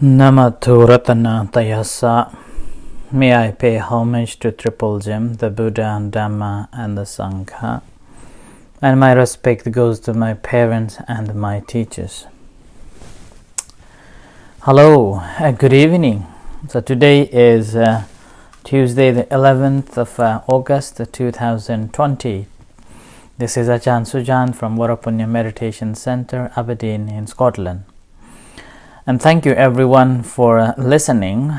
Namato Ratana Tayasa. May I pay homage to Triple Gem, the Buddha, Dhamma, and the Sangha. And my respect goes to my parents and my teachers. Hello, good evening. So today is Tuesday, the 11th of August 2020. This is Ajahn Sujan from Varapunya Meditation Center, Aberdeen in Scotland. And thank you everyone for listening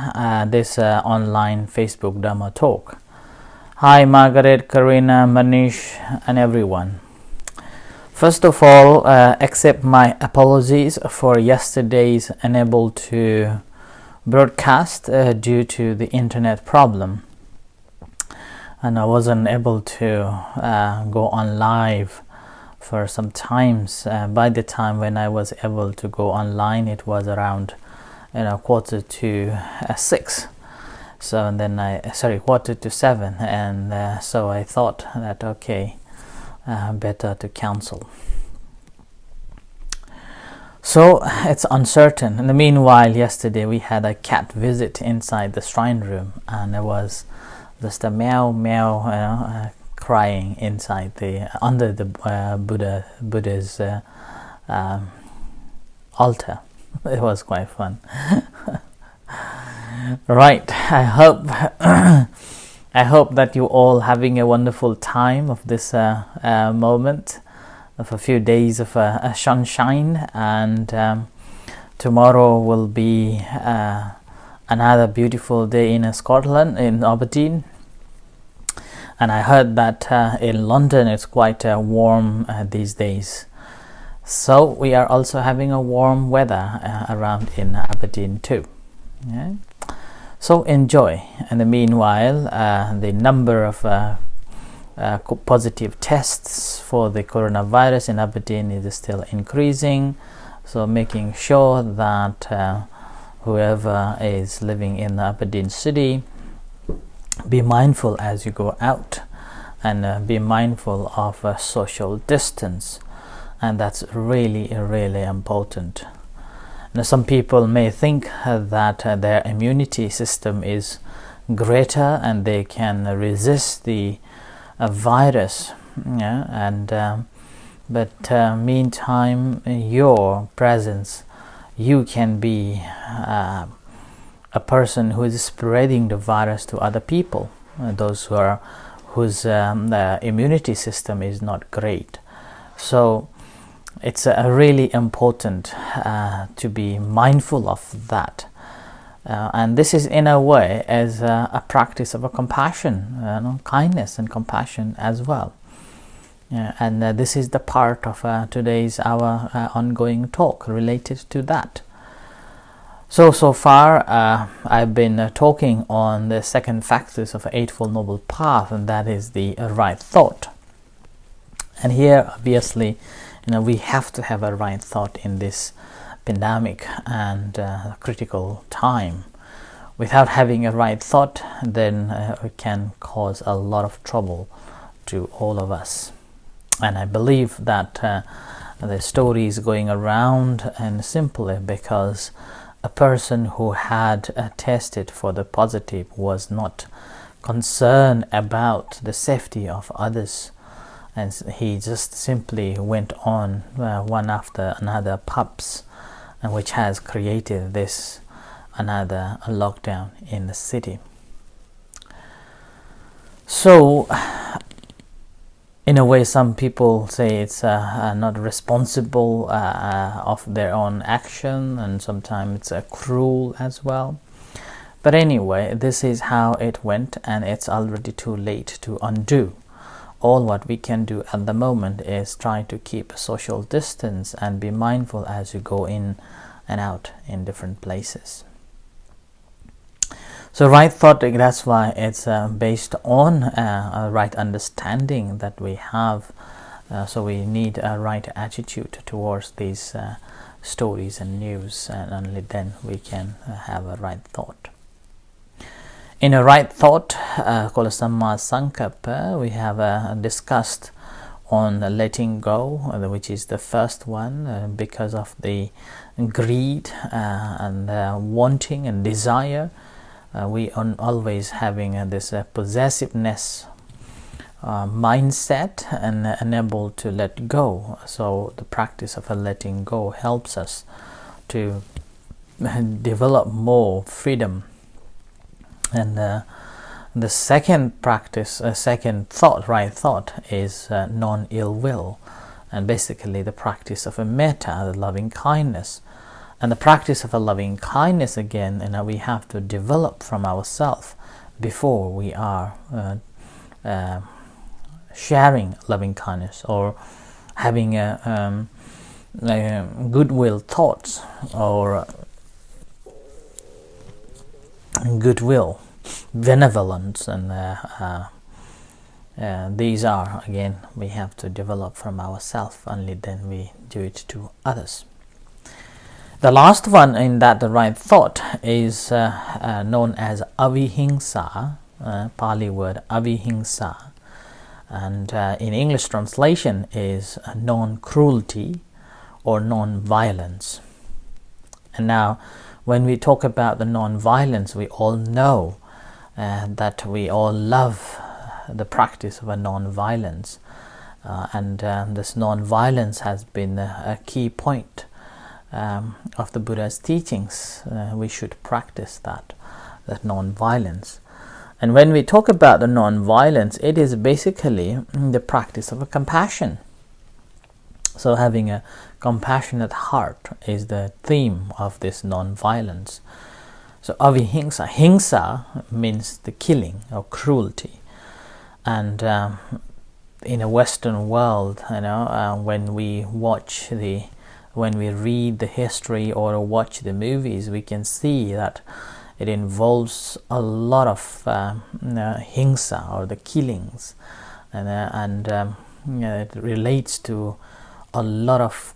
this online Facebook Dhamma talk. Hi Margaret, Karina, Manish and everyone. First of all, accept my apologies for yesterday's unable to broadcast due to the internet problem. And I wasn't able to go on live for some times. By the time when I was able to go online, it was around 5:45. So and then 5:45, and so I thought that okay, better to cancel. So it's uncertain. In the meanwhile, yesterday we had a cat visit inside the shrine room, and it was just a meow meow, crying inside under the Buddha's altar. It was quite fun. Right. I hope that you all having a wonderful time of this moment of a few days of sunshine, and tomorrow will be another beautiful day in Scotland, in Aberdeen. And I heard that in London it's quite warm these days. So we are also having a warm weather around in Aberdeen too. Yeah? So enjoy. In the meanwhile, the number of positive tests for the coronavirus in Aberdeen is still increasing. So making sure that whoever is living in the Aberdeen city, be mindful as you go out, and be mindful of social distance, and that's really important. Now, some people may think that their immunity system is greater and they can resist the virus, but meantime, your presence, you can be a person who is spreading the virus to other people, those whose immunity system is not great. So it's really important to be mindful of that, and this is in a way as a practice of a compassion, kindness and compassion as well. And this is the part of today's our ongoing talk related to that. So far I've been talking on the second factors of Eightfold Noble Path, and that is the right thought. And here obviously we have to have a right thought in this pandemic and critical time. Without having a right thought, then it can cause a lot of trouble to all of us. And I believe that the story is going around, and simply because a person who had tested for the positive was not concerned about the safety of others, and he just simply went on one after another pubs, and which has created this another lockdown in the city. So in a way, some people say it's not responsible of their own action, and sometimes it's cruel as well. But anyway, this is how it went, and it's already too late to undo. All what we can do at the moment is try to keep a social distance and be mindful as you go in and out in different places. So right thought, that's why it's based on a right understanding that we have. So we need a right attitude towards these stories and news, and only then we can have a right thought. In a right thought, called Samma Sankappa, we have discussed on letting go, which is the first one, because of the greed and wanting and desire. We are always having this possessiveness mindset and unable to let go. So the practice of letting go helps us to develop more freedom. And the second practice, second thought, right thought, is non-ill will, and basically the practice of a metta, the loving kindness. And the practice of a loving kindness, again, we have to develop from ourselves before we are sharing loving kindness or having a goodwill thoughts or goodwill, benevolence, and these are, again, we have to develop from ourselves. Only then we do it to others. The last one in that, the right thought, is known as avihingsa, Pali word avihingsa, and in English translation is non-cruelty or non-violence. And now, when we talk about the non-violence, we all know that we all love the practice of a non-violence, and this non-violence has been a key point of the Buddha's teachings. We should practice that non-violence. And when we talk about the non-violence, it is basically the practice of a compassion. So having a compassionate heart is the theme of this non-violence. So avihingsa, hingsa means the killing or cruelty. And in a Western world, when we read the history or watch the movies, we can see that it involves a lot of hingsa, or the killings, and it relates to a lot of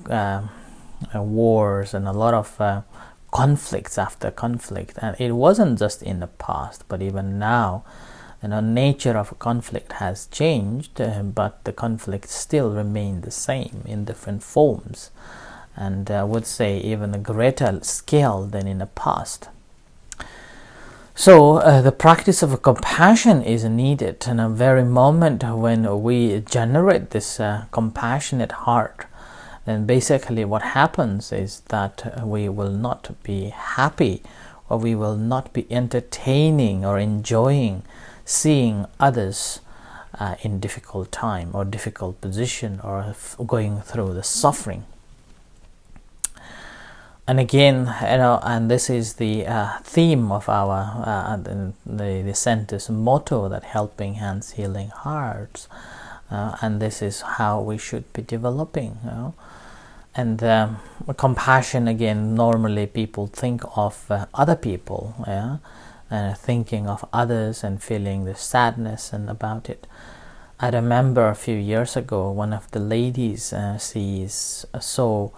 wars and a lot of conflicts after conflict. And it wasn't just in the past, but even now, nature of a conflict has changed, but the conflicts still remain the same in different forms, and I would say even a greater scale than in the past. So the practice of compassion is needed in a very moment when we generate this compassionate heart. Then basically what happens is that we will not be happy, or we will not be entertaining or enjoying seeing others in difficult time or difficult position or going through the suffering. And again, and this is the theme of our the center's motto, that helping hands, healing hearts, and this is how we should be developing. And compassion, again, normally people think of other people, and thinking of others and feeling the sadness and about it. I remember a few years ago, one of the ladies, she is so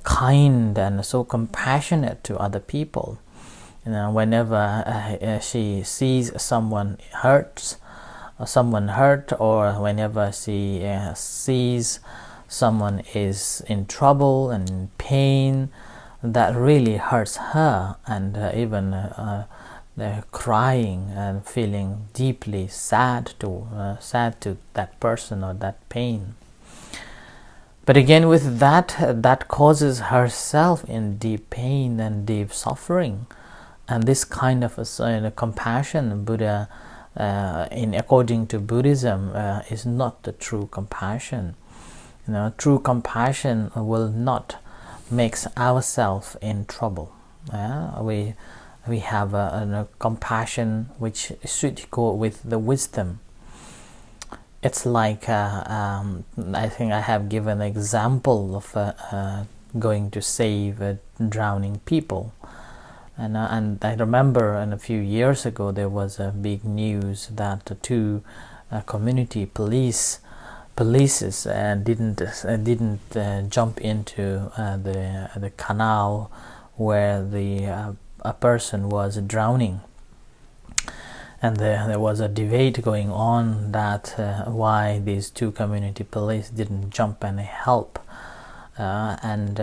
kind and so compassionate to other people. Whenever she sees someone hurt, or whenever she sees someone is in trouble and in pain, that really hurts her, and even they're crying and feeling deeply sad to that person or that pain. But again, with that causes herself in deep pain and deep suffering. And this kind of compassion, Buddha, according to Buddhism, is not the true compassion. True compassion will not make ourselves in trouble. We have a compassion which should go with the wisdom. It's like I think I have given an example of going to save drowning people, and I remember a few years ago there was a big news that two community polices didn't jump into the canal where a person was drowning. and there was a debate going on that why these two community police didn't jump and help and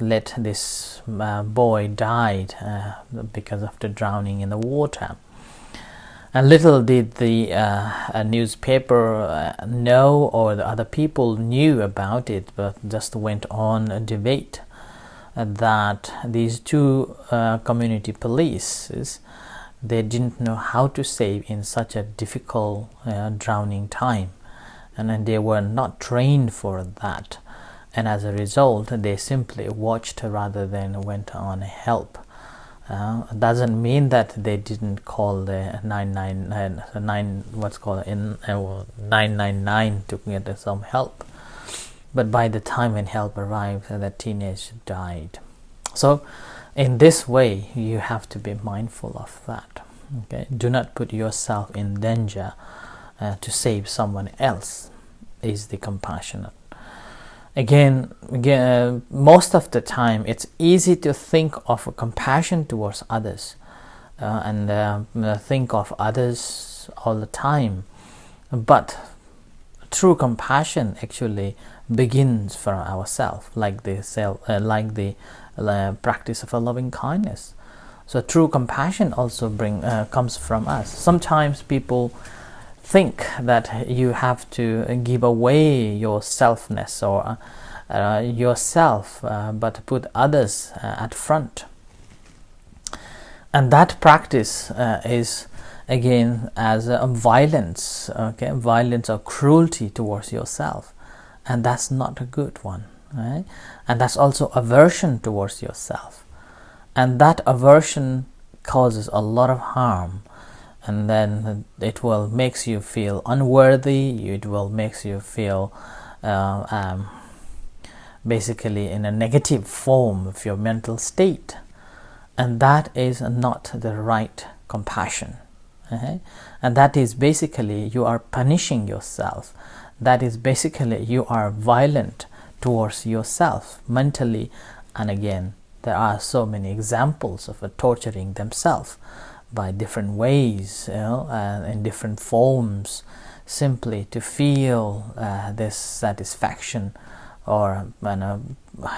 let this boy died because of the drowning in the water. And little did the newspaper know, or the other people knew about it, but just went on a debate that these two community polices, they didn't know how to save in such a difficult drowning time, and they were not trained for that, and as a result they simply watched rather than went on help. Doesn't mean that they didn't call the 999 to get some help, but by the time when help arrived, the teenager died. So in this way you have to be mindful of that. Okay, do not put yourself in danger to save someone else, is the compassionate. Again, most of the time it's easy to think of compassion towards others and think of others all the time, but true compassion actually begins from ourselves, like the practice of a loving kindness. So true compassion also comes from us. Sometimes people think that you have to give away your selfness or yourself, but put others at front, and that practice is again as a violence, violence or cruelty towards yourself, and that's not a good one, right? And that's also aversion towards yourself, and that aversion causes a lot of harm. And then it will makes you feel unworthy, it will makes you feel basically in a negative form of your mental state, and that is not the right compassion. Okay? And that is basically you are punishing yourself, that is basically you are violent towards yourself mentally. And again, there are so many examples of torturing themselves by different ways, in different forms, simply to feel this satisfaction or a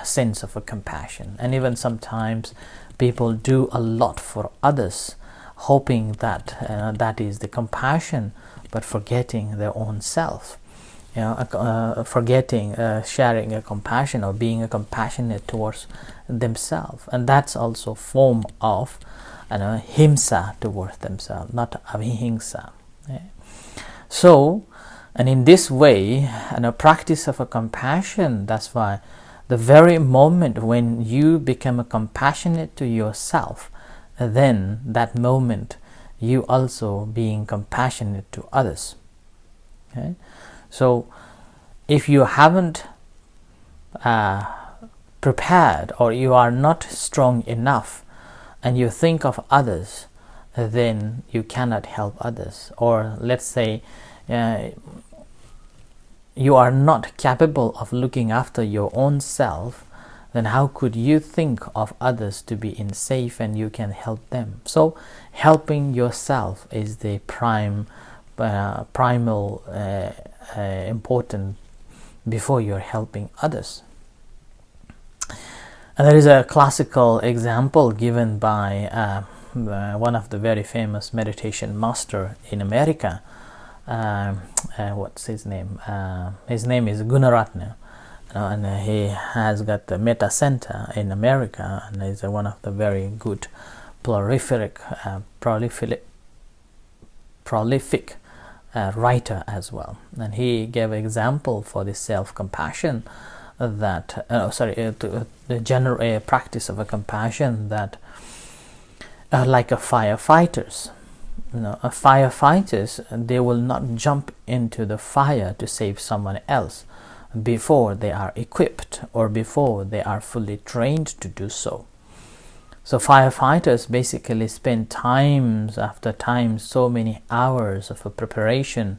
sense of a compassion. And even sometimes people do a lot for others, hoping that that is the compassion, but forgetting their own self. Forgetting sharing a compassion or being a compassionate towards themselves, and that's also form of himsa towards themselves, not avihimsa. So, and in this way, a practice of a compassion, that's why the very moment when you become a compassionate to yourself, then that moment you also being compassionate to others. Okay? So if you haven't prepared, or you are not strong enough, and you think of others, then you cannot help others. Or let's say you are not capable of looking after your own self, then how could you think of others to be in safe and you can help them? So helping yourself is the primal important before you're helping others. And there is a classical example given by one of the very famous meditation master in America. What's his name? His name is Gunaratna, and he has got the Metta Center in America, and is one of the very good prolific writer as well. And he gave an example for the self-compassion that the general practice of a compassion that like a firefighters. Firefighters, they will not jump into the fire to save someone else before they are equipped or before they are fully trained to do so. So firefighters basically spend times after times, so many hours of a preparation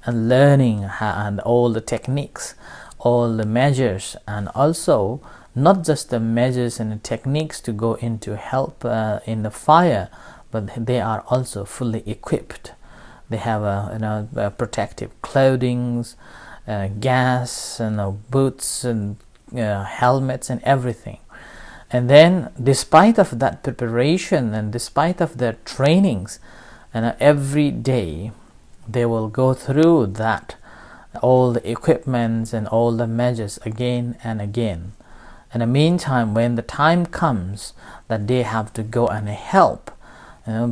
and learning and all the techniques, all the measures, and also not just the measures and the techniques to go into help in the fire, but they are also fully equipped they have protective clothing, gas, and boots, and helmets, and everything. And then, despite of that preparation and despite of their trainings, and every day they will go through that, all the equipments and all the measures again and again. In the meantime, when the time comes that they have to go and help,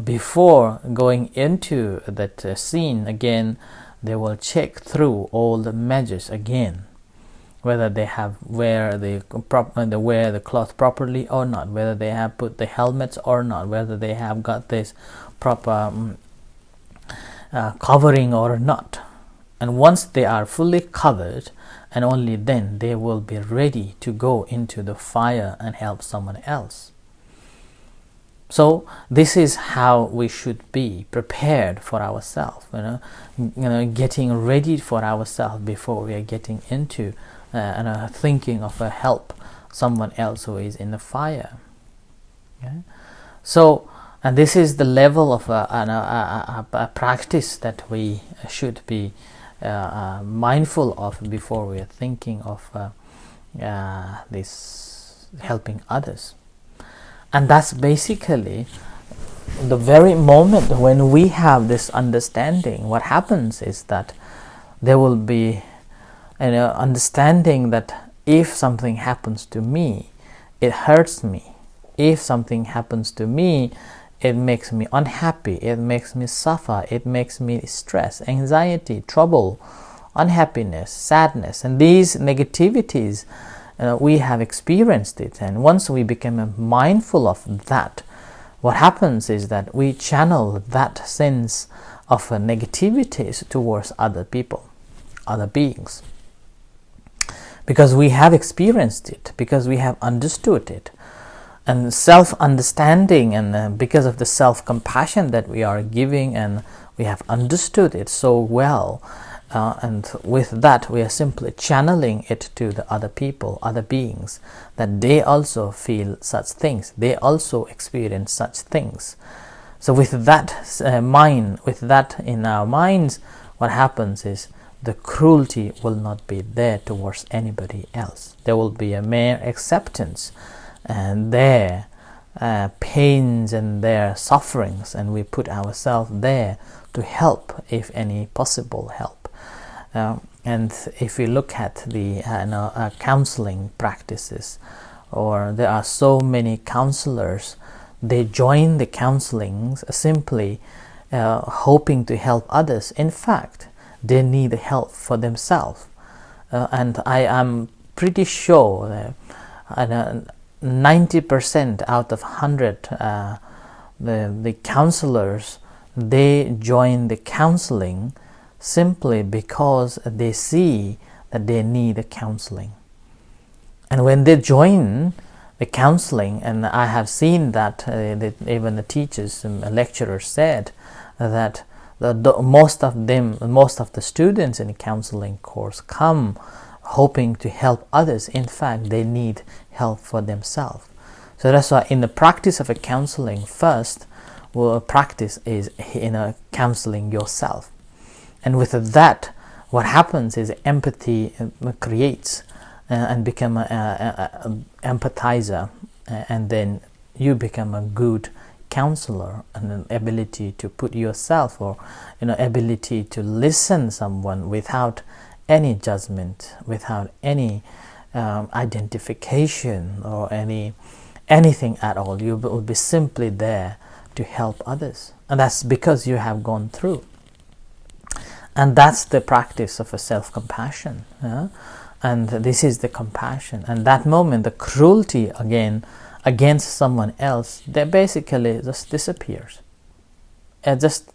before going into that scene again, they will check through all the measures again, whether they have wear the cloth properly or not, whether they have put the helmets or not, whether they have got this proper covering or not. And once they are fully covered, and only then they will be ready to go into the fire and help someone else. So this is how we should be prepared for ourselves, getting ready for ourselves before we are getting into thinking of a help someone else who is in the fire. Okay? So, and this is the level of a practice that we should be mindful of before we are thinking of this helping others. And that's basically the very moment when we have this understanding. What happens is that there will be understanding that if something happens to me, it hurts me. If something happens to me, it makes me unhappy, it makes me suffer, it makes me stress, anxiety, trouble, unhappiness, sadness, and these negativities, we have experienced it. And once we become mindful of that, what happens is that we channel that sense of negativities towards other people, other beings, because we have experienced it, because we have understood it. And self-understanding, and because of the self-compassion that we are giving, and we have understood it so well, and with that we are simply channeling it to the other people, other beings, that they also feel such things, they also experience such things. So with that with that in our minds, what happens is the cruelty will not be there towards anybody else. There will be a mere acceptance and their pains and their sufferings, and we put ourselves there to help, if any possible help. And if we look at the counseling practices, or there are so many counselors, they join the counselings simply hoping to help others. In fact, they need help for themselves, and I am pretty sure that 90% out of 100 the counselors, they join the counseling simply because they see that they need a counseling. And when they join the counseling, and I have seen that even the teachers and lecturers said that most of the students in the counseling course come hoping to help others. In fact, they need help for themselves. So that's why in the practice of a counseling, first practice is counseling yourself. And with that, what happens is empathy creates and become an empathizer, and then you become a good counselor, and an ability to put yourself, or ability to listen someone without any judgment, without any identification or anything at all. You will be simply there to help others, and that's because you have gone through. And that's the practice of a self-compassion. And this is the compassion. And that moment, the cruelty again against someone else, that basically just disappears. It just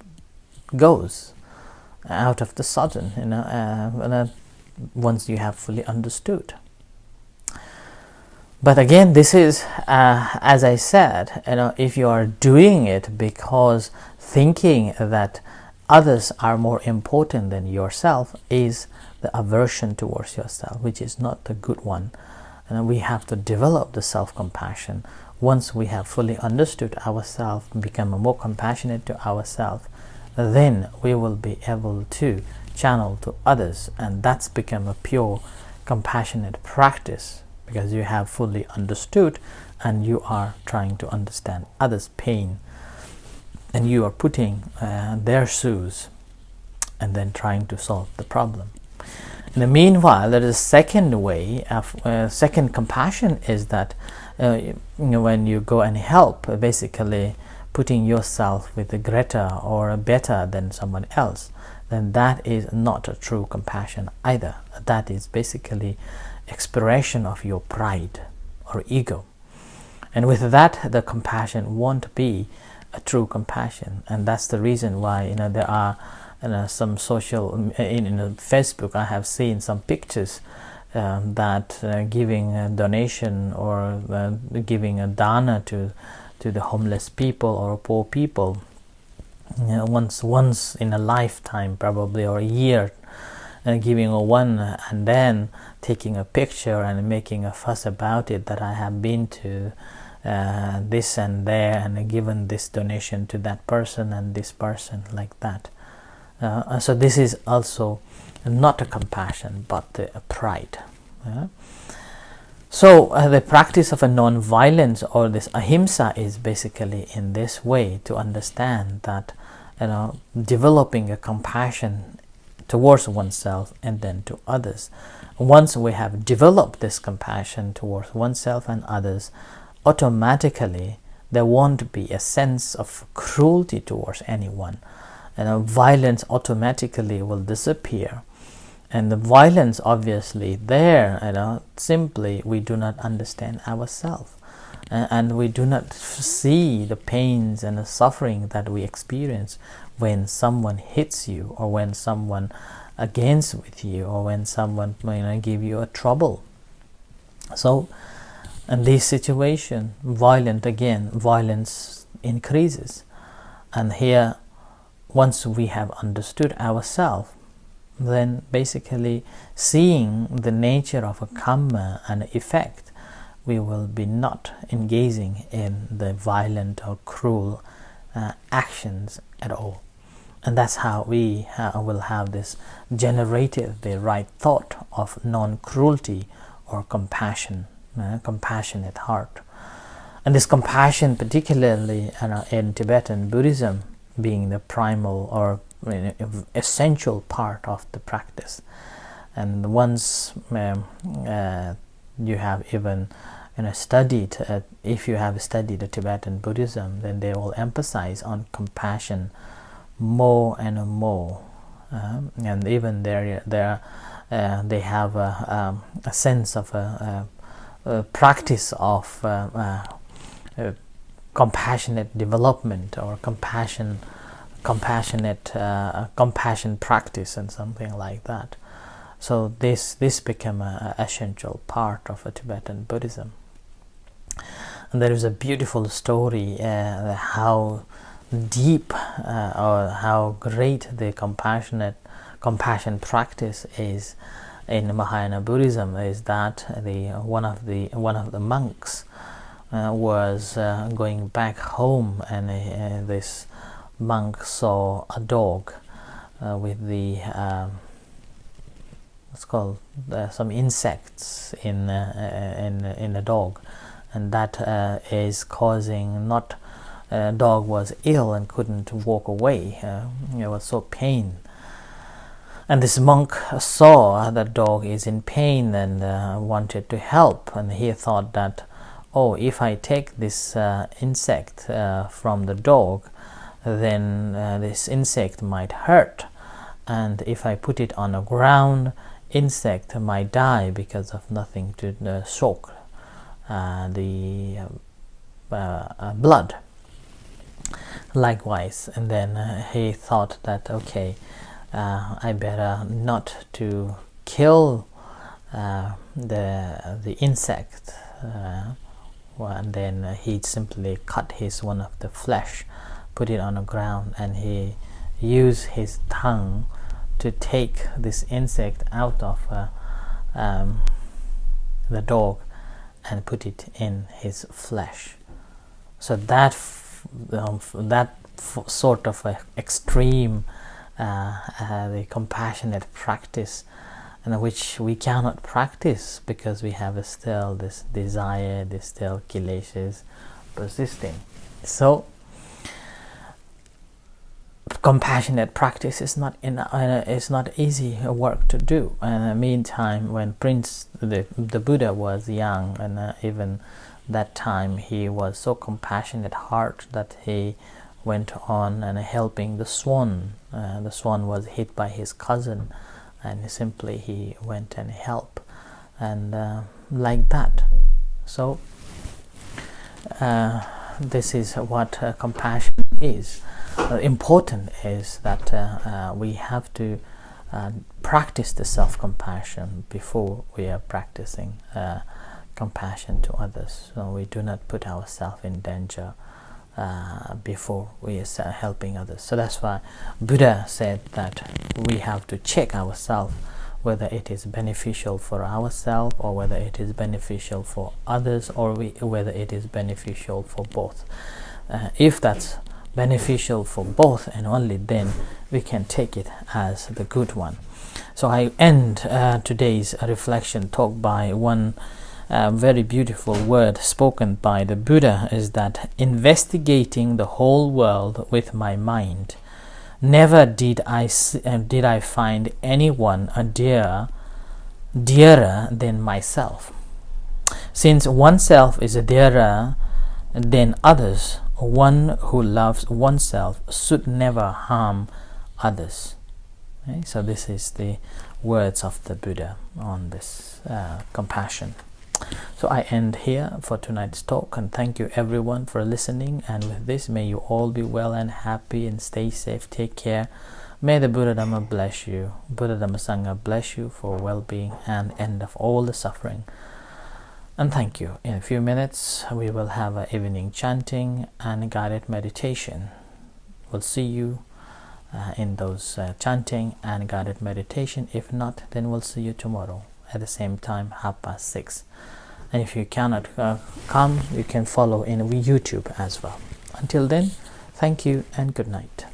goes out of the sudden, once you have fully understood. But again, this is, as I said, if you are doing it because thinking that others are more important than yourself, is the aversion towards yourself, which is not the good one. And we have to develop the self-compassion. Once we have fully understood ourselves, become more compassionate to ourselves, then we will be able to channel to others, and that's become a pure compassionate practice, because you have fully understood and you are trying to understand others' pain, and you are putting their shoes and then trying to solve the problem. In the meanwhile, there is a second way of second compassion, is that when you go and help, basically putting yourself with a greater or a better than someone else, then that is not a true compassion either. That is basically expression of your pride or ego, and with that the compassion won't be a true compassion. And that's the reason why there are some social in Facebook, I have seen some pictures that giving a donation or giving a dana to the homeless people or poor people once in a lifetime probably, or a year, giving a one, and then taking a picture and making a fuss about it, that I have been to this and there and given this donation to that person and this person, like that. So this is also not a compassion but a pride. So the practice of a non-violence, or this ahimsa, is basically in this way to understand that developing a compassion towards oneself and then to others. Once we have developed this compassion towards oneself and others, automatically there won't be a sense of cruelty towards anyone. Violence automatically will disappear. And the violence, obviously, there, simply we do not understand ourselves, and we do not see the pains and the suffering that we experience when someone hits you, or when someone against with you, or when someone give you a trouble. So, in this situation, violence increases. And here, once we have understood ourselves, then basically seeing the nature of a karma and effect, we will be not engaging in the violent or cruel actions at all. And that's how we will have this generated the right thought of non-cruelty or compassion, compassionate heart. And this compassion, particularly in Tibetan Buddhism, being the primal or essential part of the practice. And once you have even studied, if you have studied the Tibetan Buddhism, then they will emphasize on compassion more and more, and even they have a sense of a practice of compassionate development, or compassion practice, and something like that. So this became an essential part of a Tibetan Buddhism. And there is a beautiful story how deep or how great the compassion practice is in Mahayana Buddhism, is that one of the monks was going back home, and this monk saw a dog with the what's called some insects in the dog, and that is causing not dog was ill and couldn't walk away. It was so pain, and this monk saw that dog is in pain and wanted to help, and he thought that, oh, if I take this insect from the dog, then this insect might hurt, and if I put it on the ground, insect might die because of nothing to soak the blood. Likewise, and then he thought that, okay, I better not to kill the insect, and then he simply cut one of the flesh, put it on the ground, and he used his tongue to take this insect out of the dog and put it in his flesh. So that sort of a extreme the compassionate practice, and which we cannot practice because we have still this desire, this still kilesas persisting. So compassionate practice is not easy work to do. And in the meantime, when the Buddha was young, and even that time, he was so compassionate heart that he went on and helping the swan. The swan was hit by his cousin, and simply he went and helped, and like that. So this is what compassion is. Important is that we have to practice the self-compassion before we are practicing compassion to others. So we do not put ourselves in danger before we are helping others. So that's why Buddha said that we have to check ourselves whether it is beneficial for ourselves, or whether it is beneficial for others, or whether it is beneficial for both. If that's beneficial for both, and only then we can take it as the good one. So I end today's reflection talk by one very beautiful word spoken by the Buddha, is that investigating the whole world with my mind, never did I find anyone dearer than myself. Since oneself is dearer than others, one who loves oneself should never harm others. Okay? So this is the words of the Buddha on this compassion. So I end here for tonight's talk, and thank you everyone for listening. And with this, may you all be well and happy and stay safe. Take care. May the Buddha Dhamma bless you. Buddha Dhamma Sangha bless you for well-being and end of all the suffering. And thank you. In a few minutes, we will have an evening chanting and guided meditation. We'll see you in those chanting and guided meditation. If not, then we'll see you tomorrow at the same time, 6:30. And if you cannot come, you can follow in YouTube as well. Until then, thank you and good night.